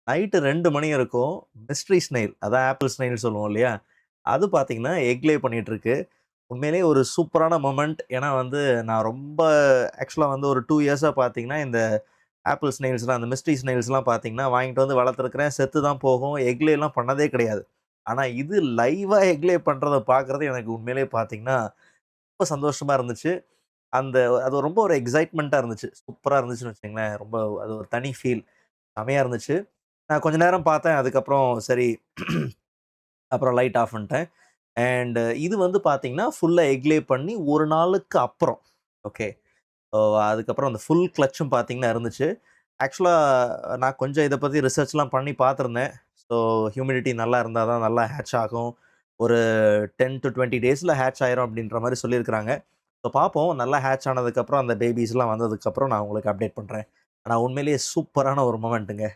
Night 2 மணி இருக்கும். Mystery snail அதான் apple snail சொல்லுவோம் இல்லையா? அது பார்த்தீங்கன்னா, எக் லே பண்ணிட்டுருக்கு. உண்மையிலேயே ஒரு சூப்பரான மொமெண்ட். ஏன்னா வந்து நான் ரொம்ப ஆக்சுவலா வந்து ஒரு 2 இயர்ஸா பார்த்தீங்கன்னா, இந்த ஆப்பிள் ஸ்னெயில்ஸ்லாம் அந்த மிஸ்ட்ரி ஸ்னெயில்ஸ்லாம் பார்த்தீங்கன்னா, வாங்கிட்டு வந்து வளர்த்துருக்கிறேன். செத்து தான் போகும். எக் லேலாம் பண்ணதே கிடையாது. ஆனா இது லைவா எக் லே பண்றத பார்க்கறது எனக்கு உண்மையிலேயே பார்த்தீங்கன்னா, ரொம்ப சந்தோஷமா இருந்துச்சு. அந்த அது ரொம்ப ஒரு எக்ஸைட்மென்ட்டா இருந்துச்சு. சூப்பரா இருந்துச்சுன்னு வச்சுக்கங்களேன். ரொம்ப அது ஒரு தனி ஃபீல். செமையா இருந்துச்சு. நான் கொஞ்ச நேரம் பார்த்தேன். அதுக்கப்புறம் சரி அப்புறம் லைட் ஆஃப் பண்ணிட்டேன். அண்ட் இது வந்து பார்த்தீங்கன்னா, ஃபுல்லா எக் லே பண்ணி 1 நாளுக்கு அப்புறம். ஓகே. ஸோ அதுக்கப்புறம் அந்த ஃபுல் கிளட்சும் பார்த்தீங்கன்னா இருந்துச்சு. ஆக்சுவலா நான் கொஞ்சம் இத பத்தி ரிசர்ச்லாம் பண்ணி பார்த்துருந்தேன். ஸோ ஹியூமிடிட்டி நல்லா இருந்தா தான் நல்லா ஹேட்ச் ஆகும். ஒரு 10 டூ 20 டேஸ்ல ஹேட்ச் ஆயிரும் அப்படின்ற மாரி சொல்லியிருக்கிறாங்க. ஸோ பார்ப்போம். நல்லா ஹேட்ச் ஆனதுக்கப்புறம் அந்த பேபீஸ்லாம் வந்ததுக்கப்புறம் நான் உங்களுக்கு அப்டேட் பண்றேன். ஆனா உண்மையிலேயே சூப்பரான ஒரு மொமெண்ட்டுங்க.